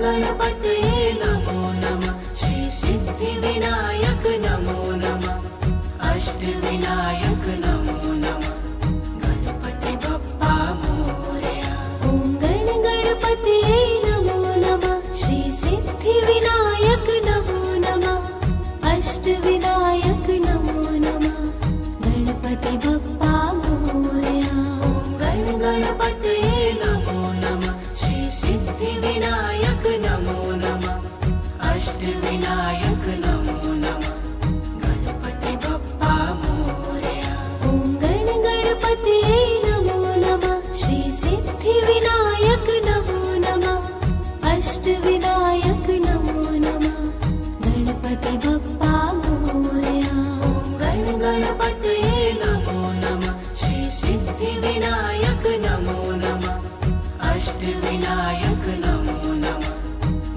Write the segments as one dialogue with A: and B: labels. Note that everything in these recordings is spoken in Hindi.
A: गणपतये नमो नमः। श्री सिद्धिविनायक नमो नमः। अष्टविनायक नमो नमः। गणपति बप्पा मोरया। ॐ गणपतये नमो नमः। श्री सिद्धिविनायक नमो नमः। अष्टविनायक नमो नमः। गणपति बप्पा मोरया। ॐ गणपतये नमो नमः। श्री सिद्धिविनायक नमो नमः। अष्टविनायक नमो नमः। गणपति बप्पा मोरया। ॐ गणपतये नमो नमः। श्री सिद्धिविनायक नमो नमः। अष्टविनायक नमो नमः। गणपति बप्पा मोरया। ॐ गणपतये नमो नमः। श्री सिद्धिविनायक नमो नमः। अष्टविनायक नमो नमः।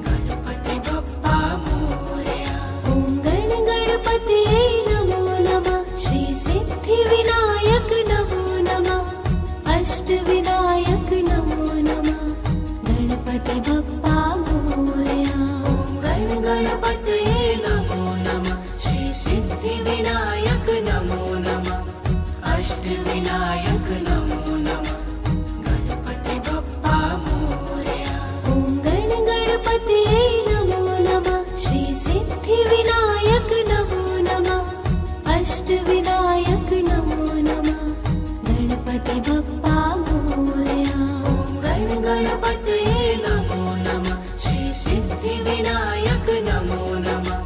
A: गणपति बप्पा मोरया। ॐ गणपतये नमो नमः। श्री सिद्धिविनायक नमो नमः। अष्टविनायक नमो नमः। गणपति बप्पा मोरया। ॐ गणपतये नमो नमः। श्री सिद्धिविनायक नमो नमः। अष्टविनायक नमो नमः। गणपति बप्पा मोरया। ॐ गणपतये नमो नमः। श्री सिद्धिविनायक नमो नमः। अष्टविनायक नमो नमः। गणपति बप्पा मोरया। ॐ गणपतये नमो नमः। श्री सिद्धिविनायक नमो नमः।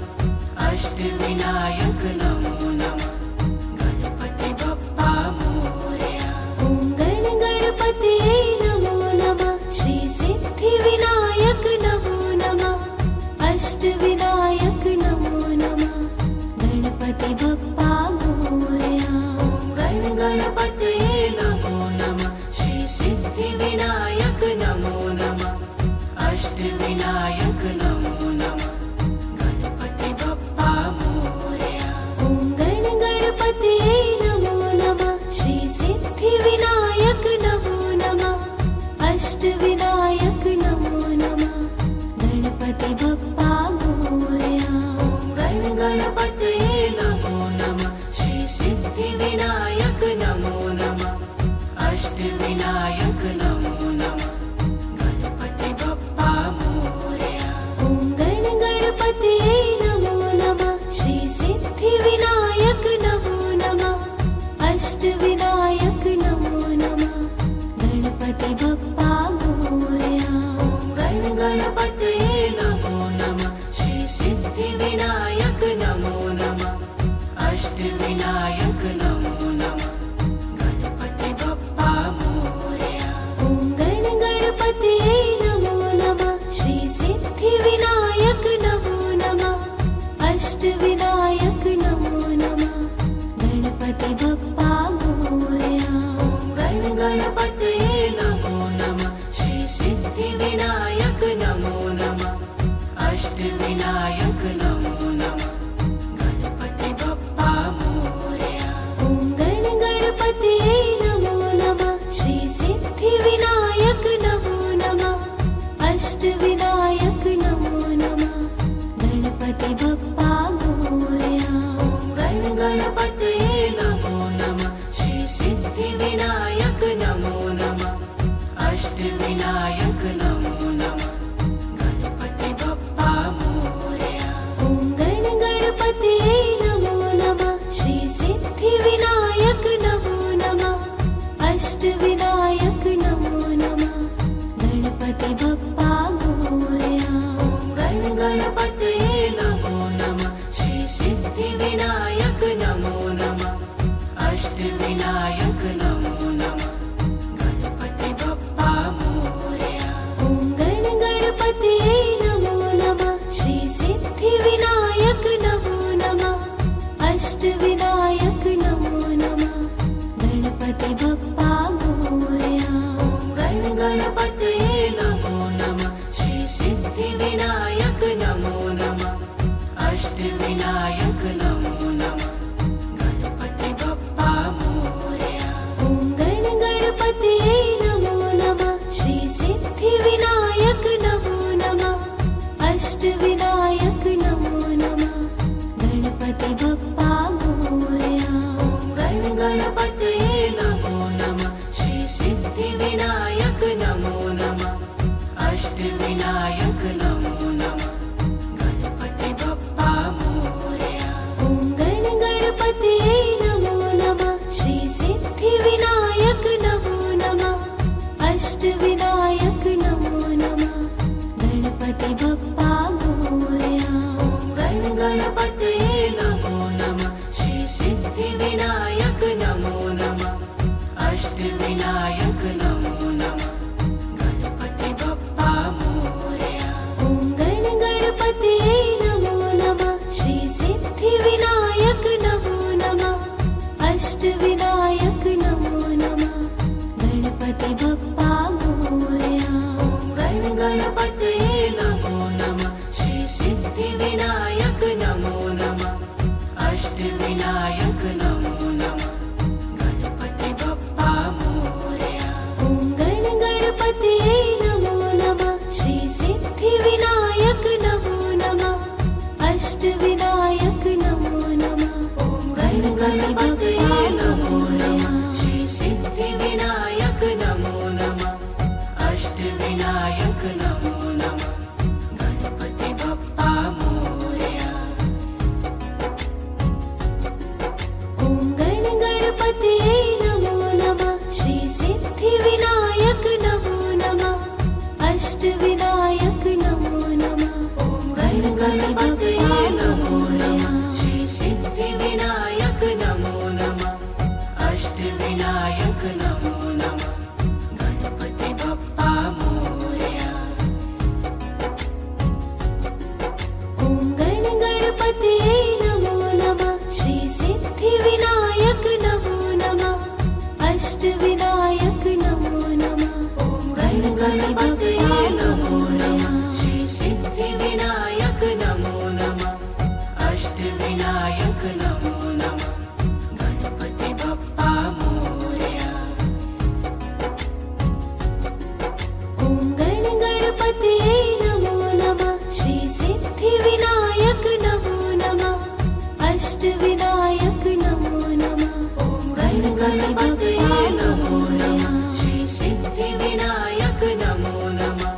A: अष्टविनायक नमो नमः। गणपति बप्पा मोरया। ॐ गणपतये नमो नमः। श्री सिद्धिविनायक नमो नमः। अष्टविनायक नमो नमः। गणपति बप्पा मोरया। ॐ गणपतये नमो नमः। श्री सिद्धिविनायक नमो नमः। अष्टविनायक नमो नमः। गणपति बप्पा मोरया। ॐ गणपतये नमो नमः। श्री सिद्धिविनायक नमो नमः। अष्टविनायक नमो नमः। गणपति बप्पा मोरया। ॐ गणपतये नमो नमः। श्री सिद्धिविनायक नमो नमः। अष्टविनायक नमो नमः। गणपति बप्पा मोरया। ॐ गणपतये नमो नमः। श्री सिद्धिविनायक नमो नमः। अष्टविनायक नमो नमः। गणपति बप्पा मोरया। ॐ गणपतये नमो नमः। श्री सिद्धिविनायक नमो नमः। अष्टविनायक नमो नमः। गणपति बप्पा मोरया। ॐ गणपतये नमो नमः। श्री सिद्धिविनायक नमो नमः। अष्टविनायक नमो नमः। गणपति बप्पा मोरया। ॐ गणपतये नमो नमः। श्री सिद्धिविनायक नमो अष्टविनायक नमो नमः गणपति बप्पा मोरया।
B: ॐ गण गणपते नमो नमः श्री सिद्धिविनायक नमो नमः अष्टविनायक नमो नमः गणपति बप्पा मोरया।
A: ॐ गण गणपते नमो नमः श्री सिद्धिविनायक नमो नमः अष्टविनायक नमो नमः गणपति बप्पा मोरया।
B: ॐ गण गणपते नमो नमः श्री सिद्धिविनायक नमो नमः अष्टविनायक नमो नमः गणपति बप्पा मोरया।
A: ॐ गण गणपते नमो नमः श्री सिद्धिविनायक नमो नमः अष्टविनायक नमो नमः गणपति बप्पा मोरया।
B: ॐ गण गणपते नमो नमः श्री सिद्धिविनायक नमो नमः अष्टविनायक नमो नमः
A: ॐ गण गणपते नमो नमः श्री सिद्धिविनायक नमो नमः अष्टविनायक नमो नमः गणपति बप्पा मोरया।
B: ॐ गण गणपते नमो नमः श्री सिद्धिविनायक नमो नमः अष्टविनायक नमो नमः
A: ॐ गण गणपते नमो नमः श्री सिद्धिविनायक नमो नमः अष्टविनायक नमो नमः गणपति बप्पा मोरया।
B: ॐ गण गणपते नमो नमः श्री सिद्धिविनायक नमो नमः अष्टविनायक नमो नमः
A: ॐ गण गणपते नमो नमः श्री सिद्धिविनायक नमो नमः अष्टविनायक नमो नमः गणपति बप्पा मोरया।
B: ॐ गण गणपते नमो नमः श्री सिद्धिविनायक नमो नमः अष्टविनायक नमो नमः
A: ॐ गण गणपते नमो नमः श्री सिद्धिविनायक नमो नमः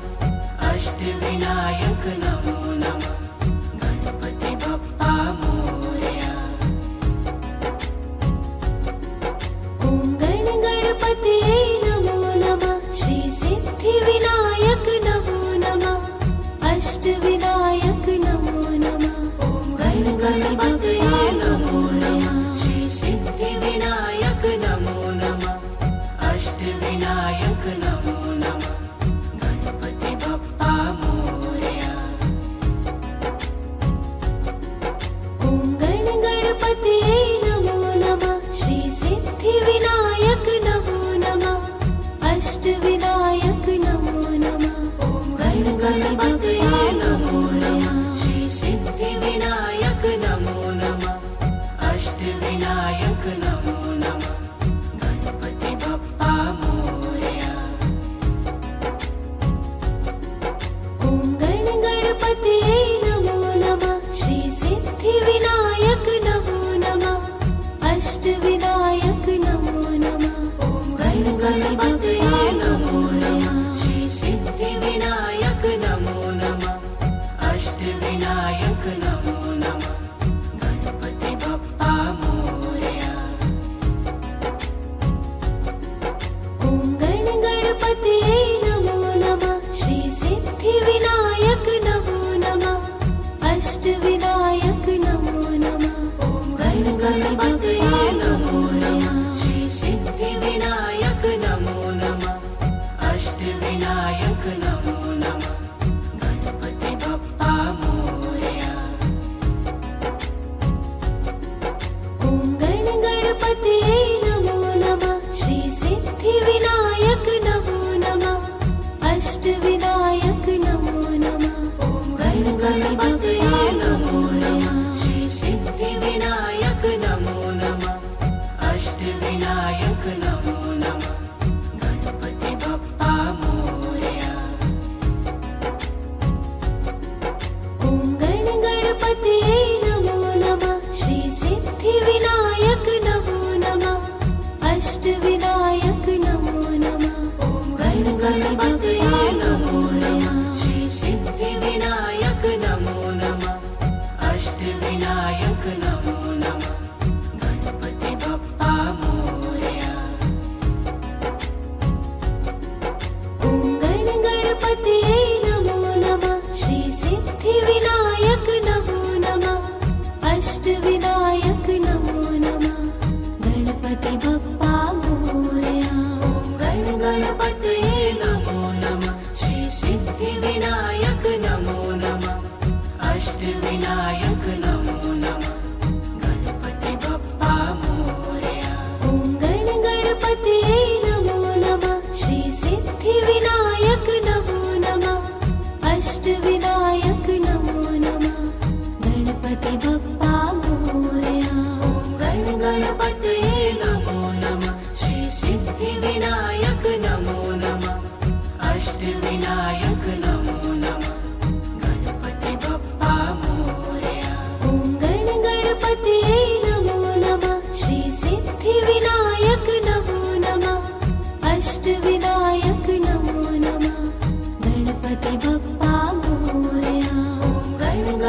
A: अष्टविनायक नमो नमः गणपति बप्पा मोरया।
B: ॐ गण गणपते नमो नमः श्री सिद्धिविनायक नमो नमः अष्टविनायक नमो नमः
A: ॐ गण गणपते नमो नमः श्री सिद्धिविनायक नमो नमः अष्टविनायक नमो नमः गणपति बप्पा मोरया।
B: ॐ गण गणपते नमो नमः श्री सिद्धिविनायक नमो नमः अष्टविनायक नमो नमः
A: ॐ गण गणपते नमो नमः श्री सिद्धिविनायक नमो नमः अष्टविनायक नमो नमः गणपति बप्पा मोरया।
B: ॐ गण गणपते नमो नमः श्री सिद्धिविनायक नमो नमः अष्टविनायक नमो नमः
A: ॐ गण गणपते नमो नमः श्री सिद्धिविनायक नमो नमः अष्टविनायक नमो नमः गणपति बप्पा मोरया।
B: ॐ गण गणपते नमो नमः श्री सिद्धिविनायक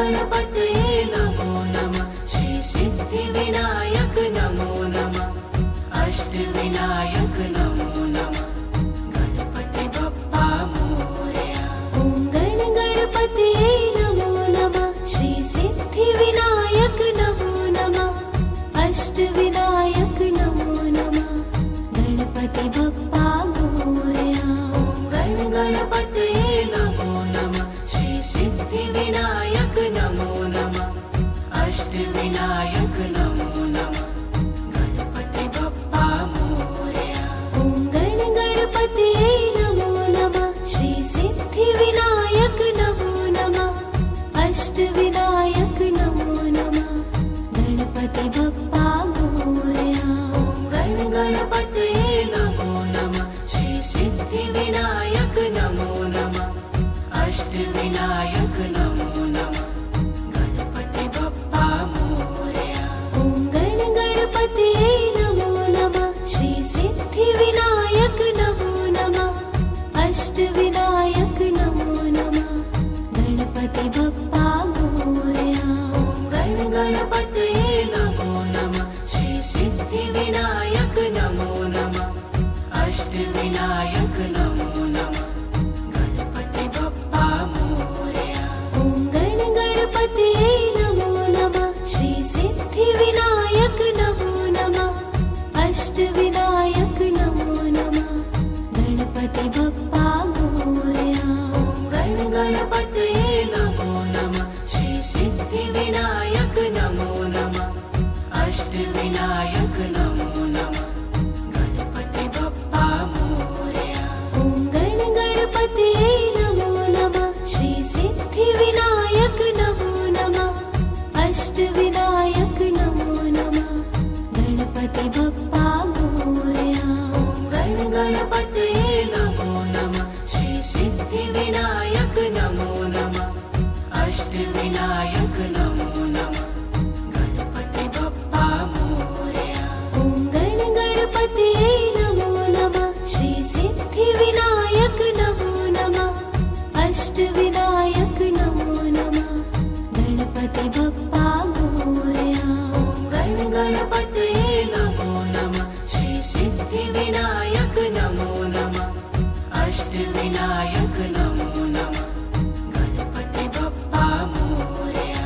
A: गणपतये नमो नमः श्री सिद्धिविनायक नमो नमः अष्टविनायक नमो नमः गणपति बप्पा मोरया।
B: ॐ गणपतये नमो नमः श्री सिद्धिविनायक नमो नमः अष्टविनायक नमो नमः गणपति बप्पा मोरया।
A: गणपतये नमो नमः श्री सिद्धिविनायक नमो नमः अष्टविनायक नमो नमः गणपति बप्पा मोरया।
B: ॐ गणपतये नमो नमः श्री सिद्धिविनायक नमो नमः अष्टविनायक नमो नमः गणपति बप्पा मोरया।
A: गणपतये नमो नमः श्री सिद्धिविनायक नमो नमः अष्टविनायक नमो नमः गणपति बप्पा मोरया।
B: ॐ गणपतये नमो नमः श्री सिद्धिविनायक नमो नमः अष्टविनायक नमो नमः गणपति बप्पा मोरया।
A: गणपतये नमो नमः श्री सिद्धिविनायक नमो नमः अष्टविनायक नमो नमः गणपति बप्पा मोरया।
B: ॐ गणपतये नमो नमः श्री सिद्धिविनायक नमो नमः अष्टविनायक नमो नमः गणपति बप्पा मोरया।
A: गणपतये नमो नमः श्री सिद्धिविनायक नमो नमः अष्टविनायक नमो नमः गणपति बप्पा मोरया।
B: ॐ गणपतये नमो नमः श्री सिद्धिविनायक नमो नमः अष्टविनायक नमो नमः गणपति बप्पा मोरया।
A: गणपतये नमो नमः श्री सिद्धिविनायक नमो नमः अष्टविनायक नमो नमः गणपति बप्पा मोरया।
B: ॐ गणपतये नमो नमः श्री सिद्धिविनायक नमो नमः अष्टविनायक नमो नमः गणपति बप्पा मोरया।
A: गणपतये नमो नमः श्री सिद्धिविनायक नमो नमः अष्टविनायक नमो नमः गणपति बप्पा मोरया।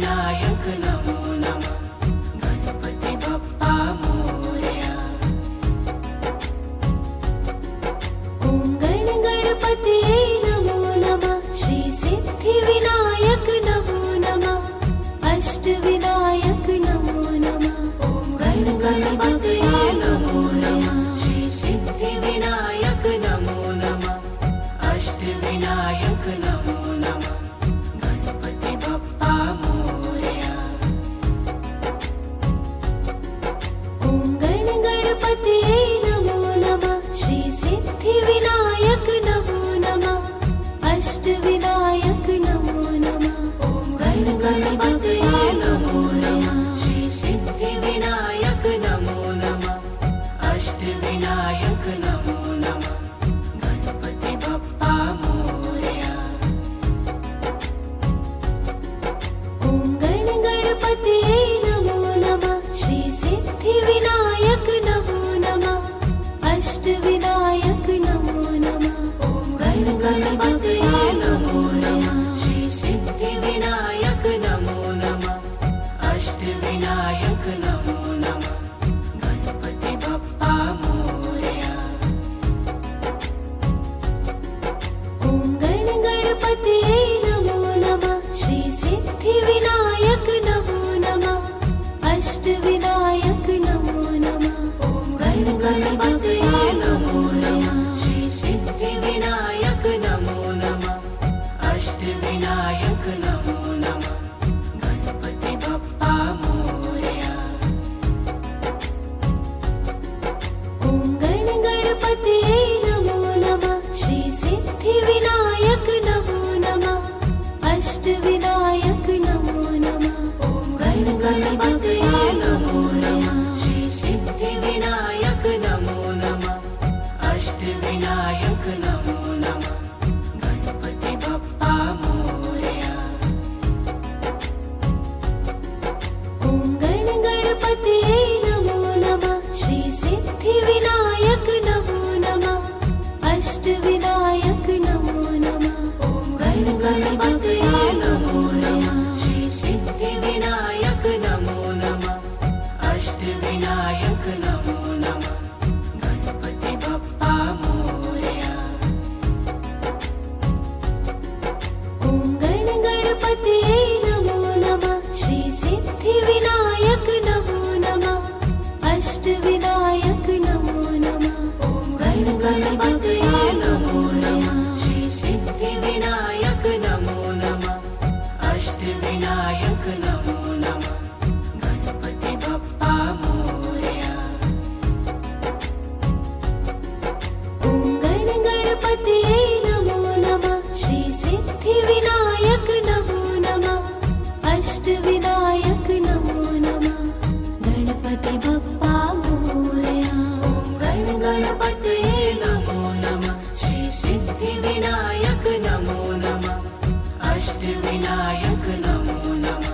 A: अष्टविनायक नमो नमः गणपति बप्पा मोरया।
B: ॐ गणपतये नमो नमः श्री सिद्धिविनायक नमो नमः अष्टविनायक नमो नमः।
A: ॐ गणपतये नमो नमः श्री सिद्धिविनायक नमो नमः अष्टविनायक नमो नमः गणपति बप्पा मोरया।
B: ॐ गणपतये नमो नमः श्री सिद्धिविनायक नमो नमः अष्टविनायक नमो नमः।
A: ॐ गणपतये नमो नमः श्री सिद्धिविनायक नमो नमः अष्टविनायक नमो नमः गणपति बप्पा मोरया।
B: ॐ गणपतये नमो नमः श्री सिद्धिविनायक नमो नमः अष्टविनायक नमो नमः।
A: ॐ गणपतये नमो नमः श्री सिद्धिविनायक नमो नमः अष्टविनायक नमो नमः गणपति बप्पा मोरया।
B: ॐ गणपतये नमो नमः श्री सिद्धिविनायक नमो नमः अष्टविनायक नमो नमः।
A: ॐ गणपतये नमो नमः श्री सिद्धिविनायक नमो नमः अष्टविनायक नमो नमः गणपति बप्पा मोरया।
B: ॐ गणपतये नमो नमः श्री सिद्धिविनायक नमो नमः अष्टविनायक नमो नमः।
A: ॐ गणपतये नमो नमः श्री सिद्धिविनायक नमो नमः अष्टविनायक नमो नमः गणपति बप्पा मोरया।
B: ॐ गणपतये नमो नमः श्री सिद्धिविनायक नमो नमः अष्टविनायक नमो नमः।
A: ॐ गणपतये नमो नमः श्री सिद्धिविनायक नमो नमः अष्टविनायक नमो नमः गणपति बप्पा मोरया।
B: ॐ गणपतये नमो नमः श्री सिद्धिविनायक नमो नमः अष्टविनायक नमो नमः।
A: ॐ गणपतये नमो नमः श्री सिद्धिविनायक नमो नमः अष्टविनायक नमो नमः गणपति बप्पा मोरया।
B: ॐ गणपतये नमो नमः श्री सिद्धिविनायक नमो नमः अष्टविनायक नमो नमः गणपति बप्पा मोरया।
A: ॐ गणपतये नमो नमः श्री सिद्धिविनायक नमो नमः अष्टविनायक नमो नमः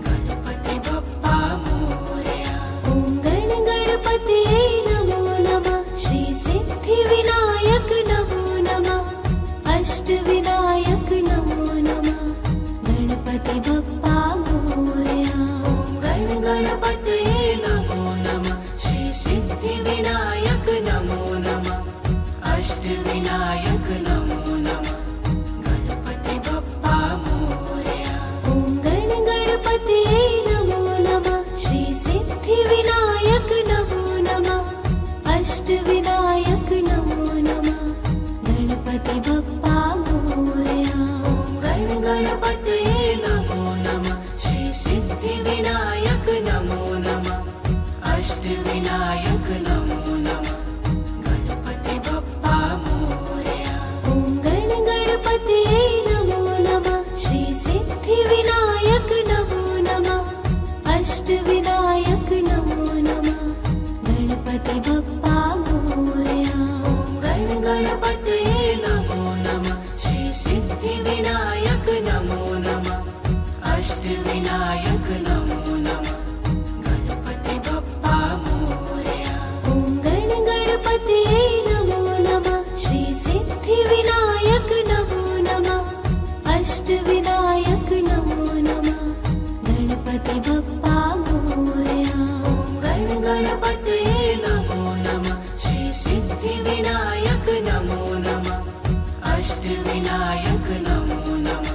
A: गणपति बप्पा मोरया।
B: ॐ गणपतये नमो नमः श्री सिद्धिविनायक नमो नमः अष्टविनायक नमो नमः गणपति बप्पा मोरया।
A: ॐ गणपतये नमो नमः श्री सिद्धिविनायक नमो नमः अष्टविनायक नमो नमः गणपति बप्पा मोरया।
B: ॐ गणपतये नमो नमः श्री सिद्धिविनायक नमो नमः अष्टविनायक नमो नमः गणपति बप्पा मोरया।
A: ॐ गणपतये नमो नमः श्री सिद्धिविनायक नमो नमः अष्टविनायक नमो नमः गणपति बप्पा मोरया।
B: ॐ गणपतये नमो नमः श्री सिद्धिविनायक नमो नमः अष्टविनायक नमो नमः गणपति बप्पा मोरया।
A: ॐ गणपतये नमो नमः श्री सिद्धिविनायक नमो नमः अष्टविनायक नमो नमः गणपति बप्पा मोरया।
B: ॐ गणपतये नमो नमः श्री सिद्धिविनायक नमो नमः अष्टविनायक नमो नमः गणपति बप्पा मोरया।
A: गण गणपतये नमो नमः। श्री सिद्धि विनायक नमो नमः। अष्ट विनायक नमो नमः।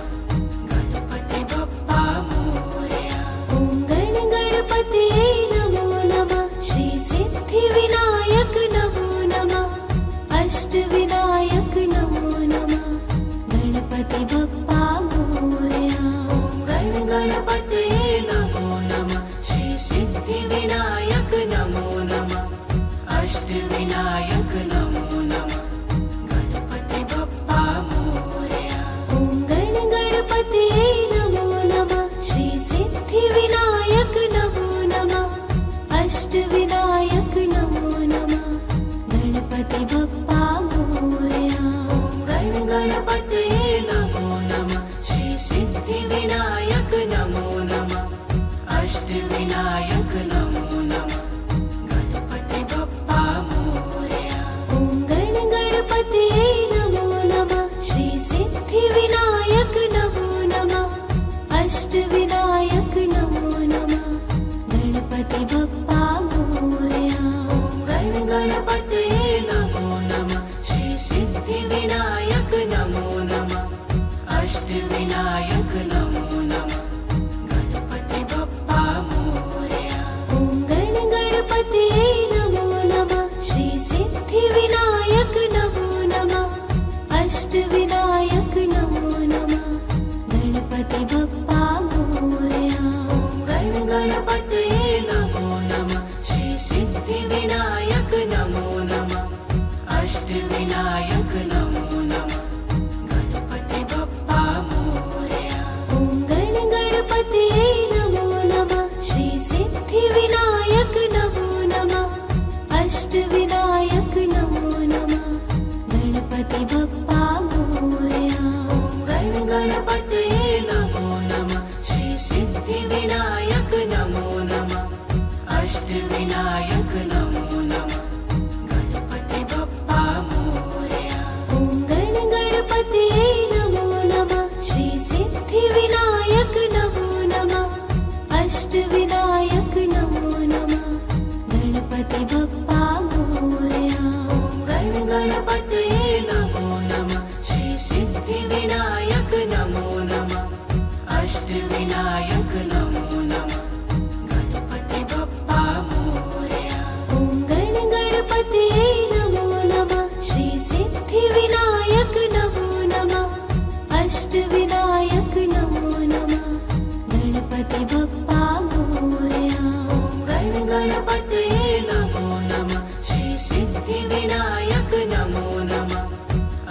A: गणपति बप्पा मोरया।
B: ॐ गण गणपतये नमो नमः। श्री सिद्धि विनायक नमो नमः। अष्ट विनायक नमो नमः। गणपति बप्पा मोरया।
A: गण गणपतये नमो नमः। श्री सिद्धि विनायक नमो नमः। अष्ट विनायक नमो नमः। गणपति बप्पा मोरया।
B: ॐ गण गणपतये नमो नमः। श्री सिद्धि विनायक नमो नमः। अष्ट विनायक नमो नमः। गणपति बप्पा मोरया।
A: गण गणपतये नमो नमः। श्री सिद्धि विनायक नमो नमः। अष्ट विनायक नमो नमः। गणपति बप्पा मोरया।
B: ॐ गण गणपतये नमो नमः। श्री सिद्धि विनायक नमो नमः। अष्ट विनायक नमो नमः। गणपति बप्पा मोरया।
A: गण गणपतये नमो नमः। श्री सिद्धि विनायक नमो नमः। अष्ट विनायक नमो नमः। गणपति बप्पा मोरया।
B: ॐ गण गणपतये नमो नमः। श्री सिद्धि विनायक नमो नमः। अष्ट विनायक नमो नमः। गणपति बप्पा मोरया।
A: गण गणपतये नमो नमः। श्री सिद्धि विनायक नमो नमः। अष्ट विनायक नमो नमः। गणपति बप्पा मोरया।
B: ॐ गण गणपतये नमो नमः। श्री सिद्धि विनायक नमो नमः। अष्ट विनायक नमो नमः। गणपति बप्पा मोरया।
A: गण गणपतये नमो नमः। श्री सिद्धि विनायक नमो नमः। अष्ट विनायक नमो नमः। गणपति बप्पा मोरया।
B: ॐ गण गणपतये नमो नमः। श्री सिद्धि विनायक नमो नमः। अष्ट विनायक नमो नमः। गणपति बप्पा मोरया।
A: गण गणपतये नमो नमः। श्री सिद्धि विनायक नमो नमः। अष्ट विनायक नमो नमः। गणपति बप्पा मोरया।
B: ॐ गण गणपतये नमो नमः। श्री सिद्धि विनायक नमो नमः। अष्ट विनायक नमो नमः। गणपति बप्पा मोरया।
A: गण गणपतये नमो नमः। श्री सिद्धि विनायक नमो नमः।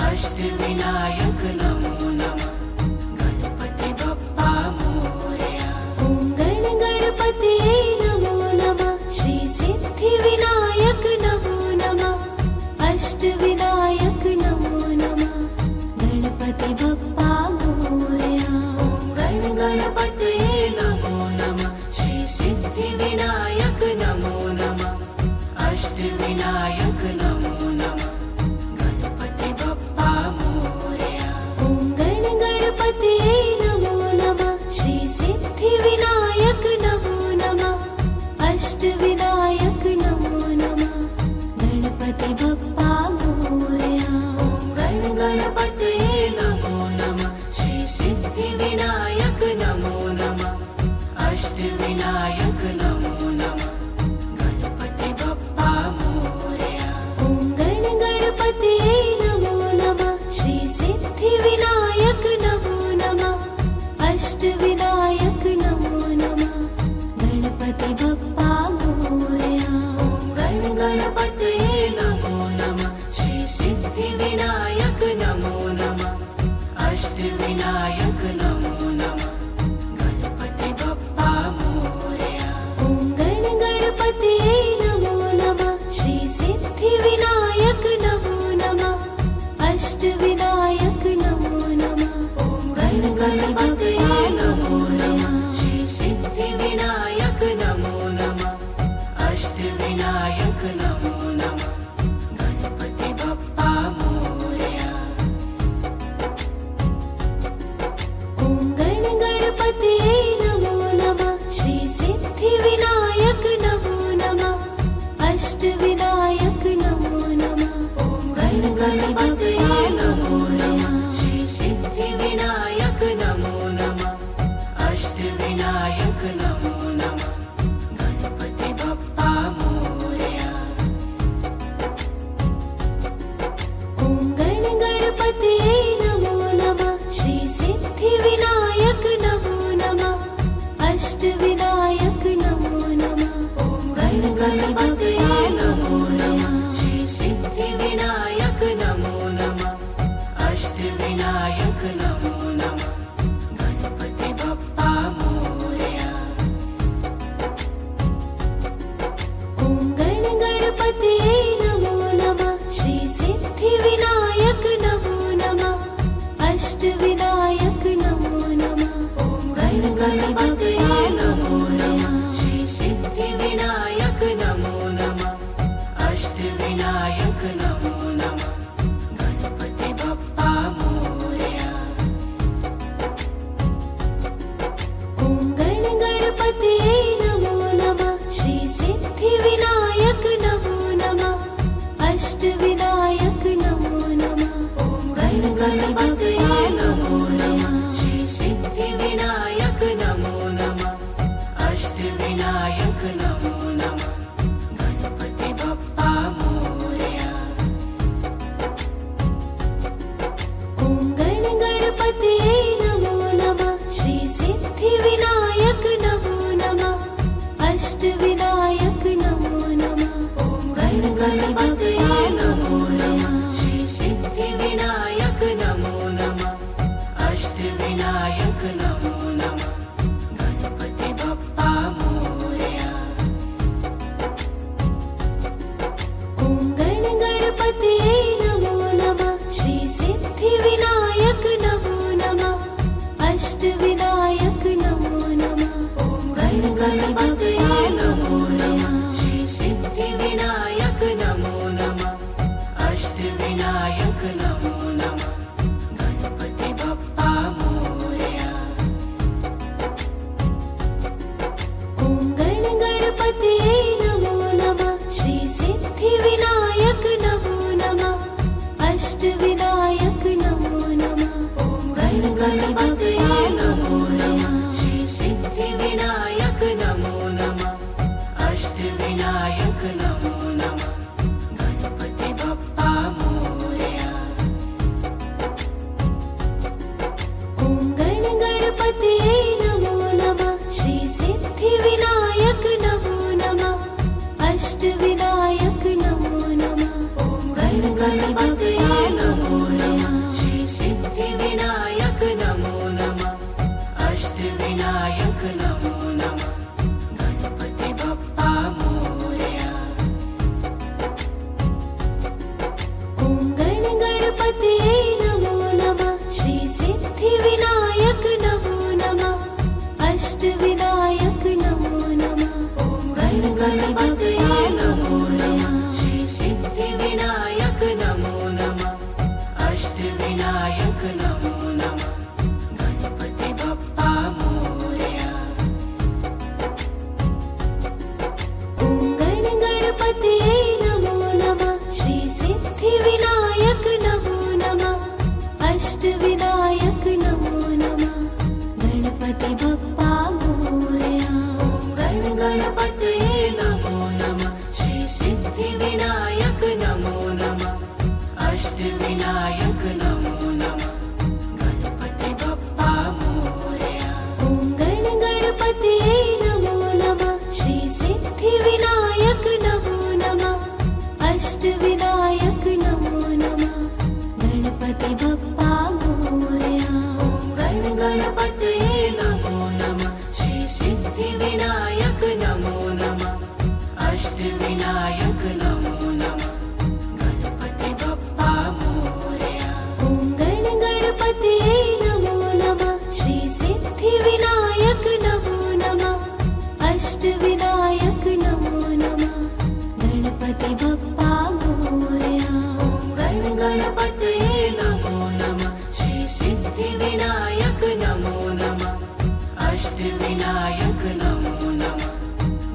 A: अष्ट विनायक नमो नमः। गणपति बप्पा मोरया।
B: ॐ गण गणपतये नमो नमः। श्री सिद्धि विनायक नमो नमः। अष्ट विनायक नमो नमः। गणपति बप्पा मोरया।
A: गण गणपतये नमो नमः। श्री सिद्धि विनायक नमो नमः। अष्ट विनायक नमो नमः। गणपति बप्पा मोरया।
B: ॐ गण गणपतये नमो नमः। श्री सिद्धि विनायक नमो नमः। अष्ट विनायक नमो नमः। गणपति बप्पा मोरया।
A: गण गणपतये नमो नमः। श्री सिद्धि विनायक नमो नमः। अष्ट विनायक नमो नमः। गणपति बप्पा मोरया।
B: ॐ गण गणपतये नमो नमः। श्री सिद्धि विनायक नमो नमः। अष्ट विनायक नमो नमः। गणपति बप्पा मोरया।
A: गण गणपतये नमो नमः। श्री सिद्धि विनायक नमो नमः। अष्ट विनायक नमो नमः। गणपति बप्पा मोरया।
B: ॐ
A: अष्टविनायक नमो नमः गणपति बप्पा मोरया।
B: ॐ गणपतये नमो नमः श्री सिद्धिविनायक नमो नमः अष्टविनायक नमो नमः।
A: ॐ गणपतये नमो नमः श्री सिद्धिविनायक नमो नमः अष्टविनायक नमो नमः गणपति बप्पा मोरया।
B: ॐ गणपतये नमो नमः श्री सिद्धिविनायक नमो नमः अष्टविनायक नमो नमः।
A: ॐ गणपतये नमो नमः श्री सिद्धिविनायक नमो नमः अष्टविनायक नमो नमः गणपति बप्पा मोरया।
B: ॐ गणपतये नमो नमः श्री सिद्धिविनायक नमो नमः अष्टविनायक नमो नमः।
A: ॐ गणपतये नमो नमः श्री सिद्धिविनायक नमो नमः अष्टविनायक नमो नमः गणपति बप्पा मोरया।
B: ॐ गणपतये नमो नमः श्री सिद्धिविनायक नमो नमः अष्टविनायक नमो नमः।
A: ॐ गणपतये नमो नमः श्री सिद्धिविनायक नमो नमः अष्टविनायक नमो नमः गणपति बप्पा मोरया।
B: ॐ गणपतये नमो नमः श्री सिद्धिविनायक नमो नमः अष्टविनायक नमो नमः।
A: ॐ गणपतये नमो नमः श्री सिद्धिविनायक नमो नमः अष्टविनायक नमो नमः गणपति बप्पा मोरया।
B: ॐ गणपतये नमो नमः श्री सिद्धिविनायक नमो नमः अष्टविनायक नमो नमः गणपति बप्पा मोरया।
A: ॐ गणपतये नमो नमः श्री सिद्धिविनायक नमो नमः अष्टविनायक नमो नमः गणपति बप्पा मोरया।
B: ॐ गणपतये नमो नमः श्री सिद्धिविनायक नमो नमः अष्टविनायक नमो नमः गणपति बप्पा मोरया।
A: ॐ गणपतये नमो नमः श्री सिद्धिविनायक नमो नमः अष्टविनायक नमो नमः गणपति बप्पा मोरया।
B: ॐ गणपतये नमो नमः श्री सिद्धिविनायक नमो नमः अष्टविनायक नमो नमः गणपति बप्पा मोरया।
A: ॐ गणपतये नमो नमः श्री सिद्धिविनायक नमो नमः अष्टविनायक नमो नमः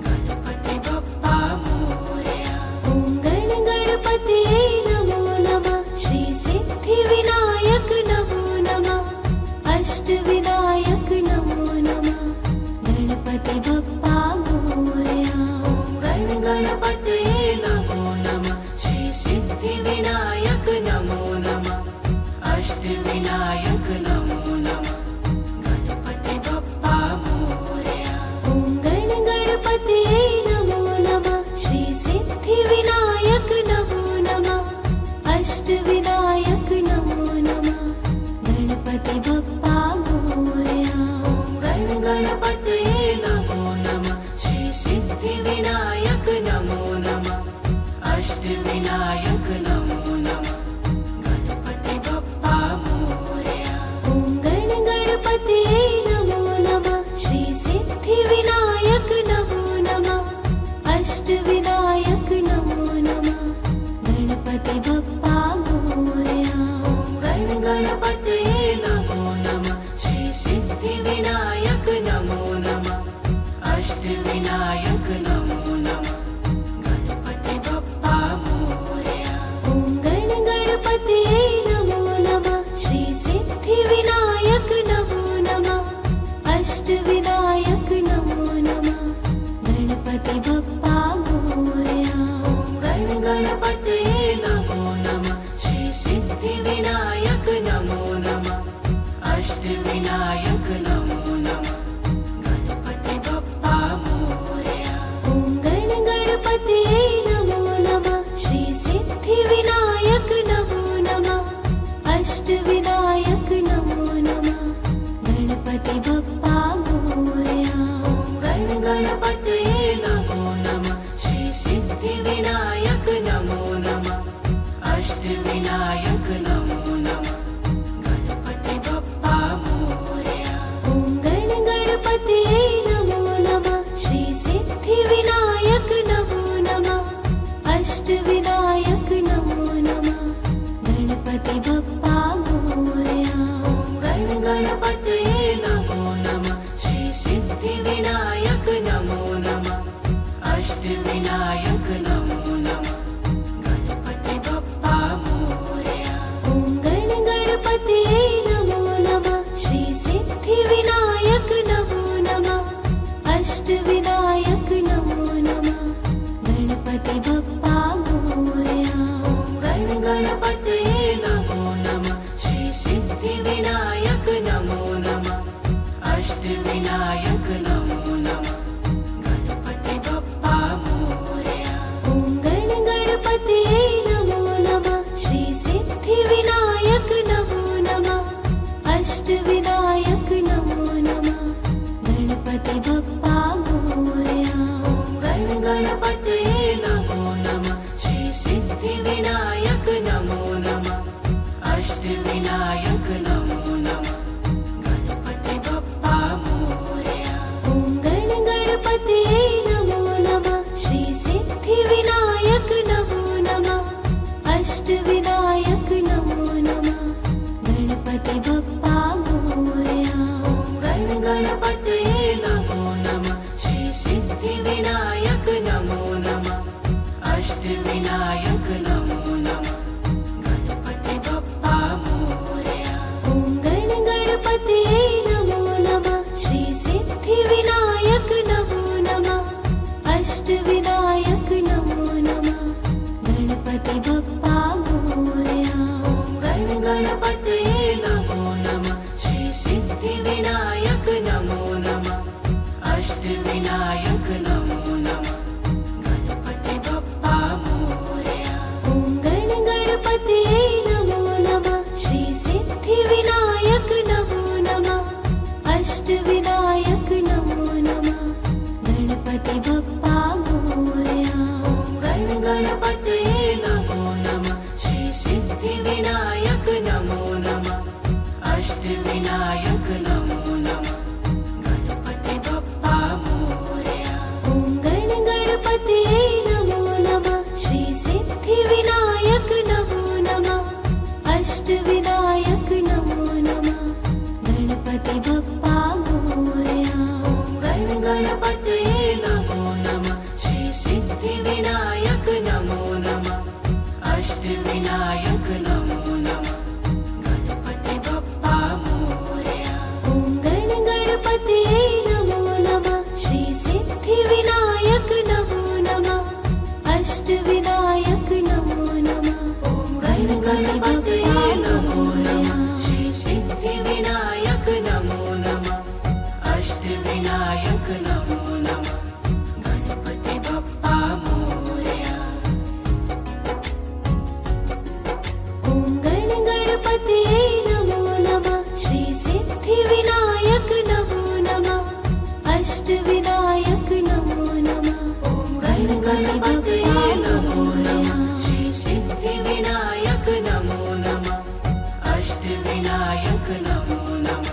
A: गणपति बप्पा मोरया।
B: ॐ गणपतये नमो नमः श्री सिद्धिविनायक नमो नमः अष्टविनायक नमो नमः गणपति बप्पा मोरया।
A: ॐ गणपतये नमो नमः श्री सिद्धिविनायक नमो नमः अष्टविनायक नमो नमः गणपति बप्पा मोरया।
B: ॐ गणपतये नमो नमः श्री सिद्धिविनायक नमो नमः अष्टविनायक नमो नमः गणपति बप्पा मोरया।
A: ॐ गणपतये नमो नमः अष्टविनायक नमो नमः गणपति बप्पा मोरया।
B: ॐ गणपतये नमो नमः श्री सिद्धिविनायक नमो नमः अष्टविनायक नमो नमः गणपति बप्पा मोरया।
A: ॐ गणपतये नमो नमः श्री सिद्धिविनायक नमो नमः अष्टविनायक नमो नमः गणपति बप्पा मोरया।
B: ॐ गणपतये नमो नमः श्री सिद्धिविनायक नमो नमः अष्टविनायक नमो नमः गणपति बप्पा मोरया।
A: गणपतये नमो नमः श्री सिद्धिविनायक नमो नमः अष्टविनायक नमो नमः गणपति बप्पा मोरया।
B: ॐ गणपतये नमो नमः श्री सिद्धिविनायक नमो नमः अष्टविनायक नमो नमः
A: गणपतये नमो नमः श्री सिद्धिविनायक नमो नमः अष्टविनायक नमो नमः गणपति बप्पा मोरया।
B: ॐ गणपतये नमो नमः श्री सिद्धिविनायक नमो नमः अष्टविनायक नमो नमः
A: गणपतये नमो नमः श्री सिद्धिविनायक नमो नमः अष्टविनायक नमो नमः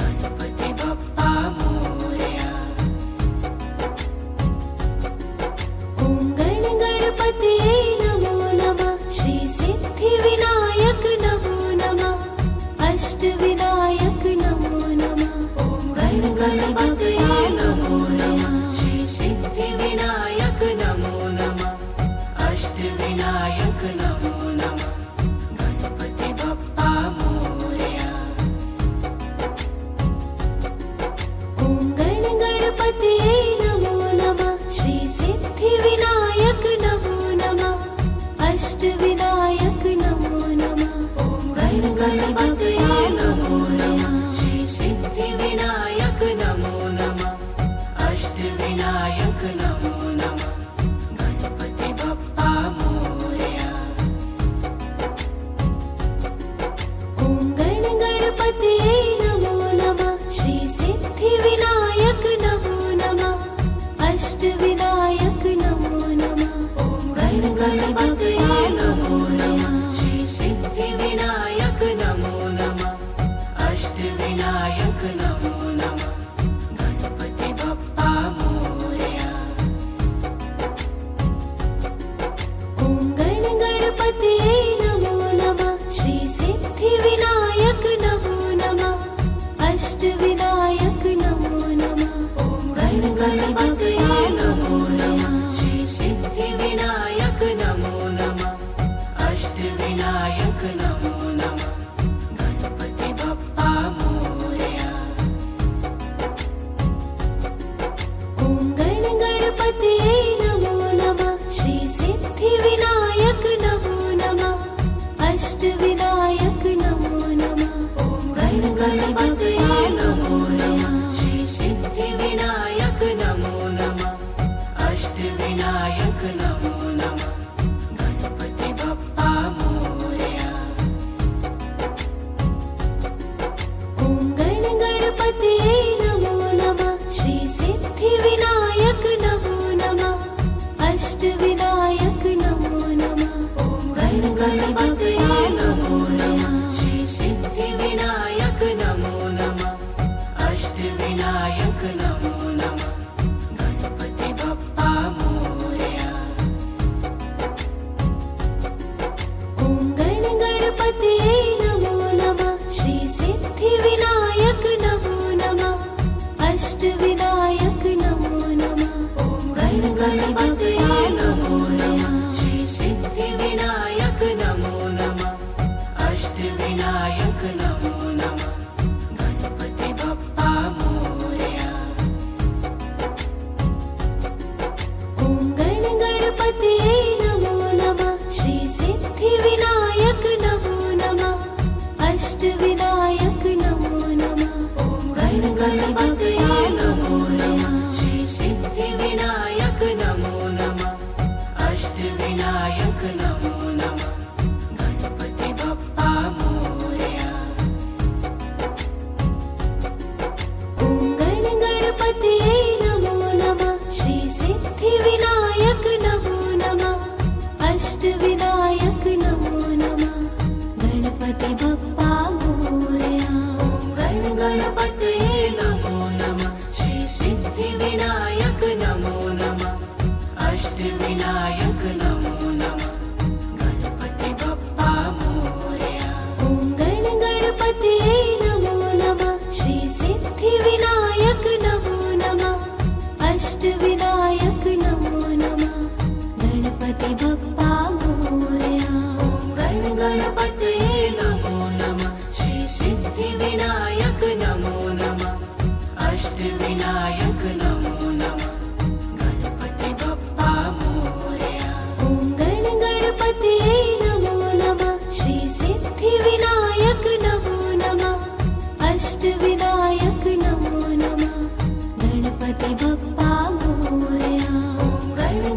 A: गणपति बप्पा मोरया।
B: ॐ गणपतये नमो नमः श्री सिद्धिविनायक नमो नमः अष्टविनायक नमो नमः
A: गणपतये नमो नमः श्री सिद्धिविनायक नमो नमः अष्टविनायक नमो नमः गणपति बप्पा मोरया।
B: ॐ गणपतये नमो नमः श्री सिद्धिविनायक नमो नमः अष्टविनायक नमो नमः
A: गणपतये नमो नमः श्री सिद्धिविनायक नमो नमः अष्टविनायक नमो नमः गणपति बप्पा मोरया।
B: ॐ गणपतये नमो नमः श्री सिद्धिविनायक नमो नमः अष्टविनायक नमो नमः
A: गणपतये नमो नमः श्री सिद्धिविनायक नमो नमः अष्टविनायक नमो नमः गणपति बप्पा मोरया।
B: ॐ गणपतये नमो नमः श्री सिद्धिविनायक नमो नमः अष्टविनायक नमो नमः
A: गणपतये नमो नमः श्री सिद्धिविनायक नमो नमः अष्टविनायक नमो नमः गणपति बप्पा मोरया।
B: ॐ गणपतये नमो नमः श्री सिद्धिविनायक नमो नमः अष्टविनायक नमो नमः
A: गणपतये नमो नमः श्री सिद्धिविनायक नमो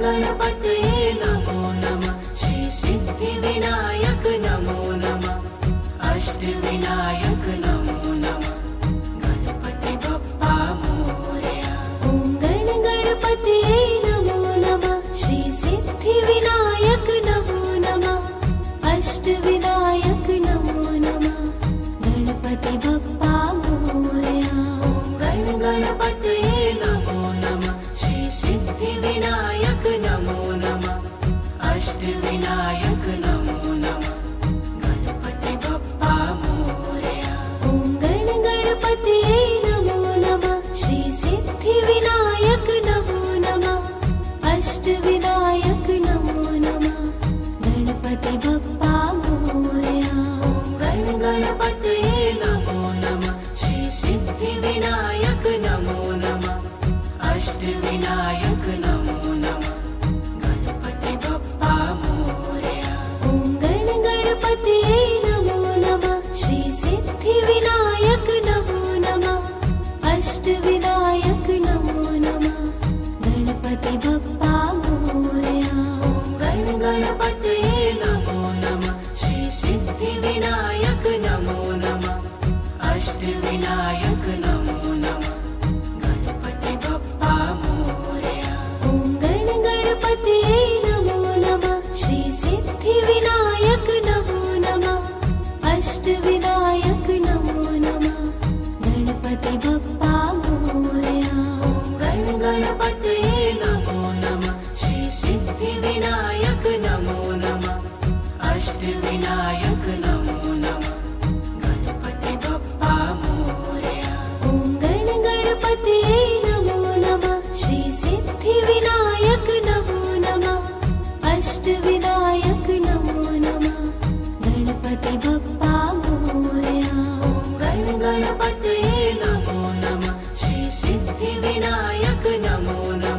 A: गणपतये नमो नमः श्री सिद्धिविनायक नमो नमः अष्टविनायक नमो नमः गणपति बप्पा मोरया।
B: ॐ गणपतये नमो नमः श्री सिद्धिविनायक नमो नमः अष्टविनायक नमो नमः गणपति बप्पा मोरया।
A: ॐ गणपतये नमो नमः श्री सिद्धिविनायक नमो नमः अष्टविनायक नमो नमः गणपति बप्पा मोरया।
B: ॐ गणपतये नमो नमः श्री सिद्धिविनायक नमो नमः अष्टविनायक नमो नमः गणपति बप्पा मोरया।
A: गणपतये नमो नमः श्री सिद्धिविनायक नमो नमः अष्टविनायक नमो नमः गणपति बप्पा मोरया।
B: ॐ गणपतये नमो नमः श्री सिद्धिविनायक नमो नमः अष्टविनायक नमो नमः गणपति बप्पा मोरया।
A: गणपतये नमो नमः श्री सिद्धिविनायक नमो नमः अष्टविनायक नमो नमः गणपति बप्पा मोरया।
B: ॐ गणपतये नमो नमः श्री सिद्धिविनायक नमो नमः अष्टविनायक नमो नमः गणपति बप्पा मोरया।
A: गणपतये नमो नमः श्री सिद्धिविनायक नमो नमः अष्टविनायक नमो नमः गणपति बप्पा मोरया।
B: ॐ गणपतये नमो नमः श्री सिद्धिविनायक नमो नमः अष्टविनायक नमो नमः गणपति बप्पा मोरया।
A: गणपतये नमो नमः श्री सिद्धिविनायक नमो नमः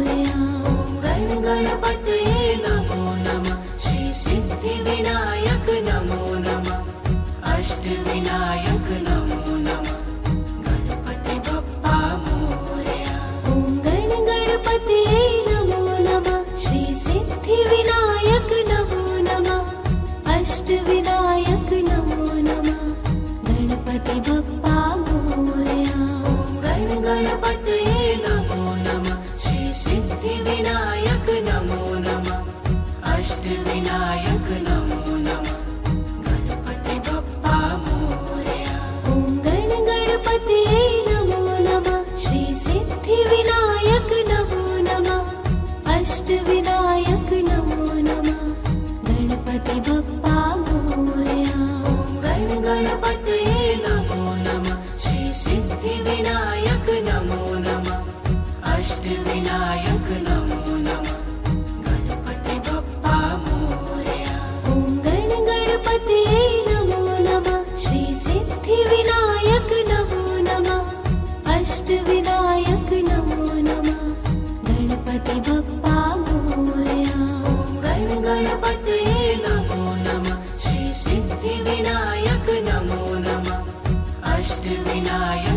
B: मोरया।
A: ॐ गण गणपतये नमो नमः। श्री सिद्धि विनायक नमो नमः। अष्ट विनायक नमो नमः। गणपति बप्पा मोरया।
B: ॐ गण गणपतये नमो नमः। श्री सिद्धि विनायक नमो नमः। अष्ट विनायक नमो नमः। गणपति बप्पा मोरया।
A: सिद्धिविनायक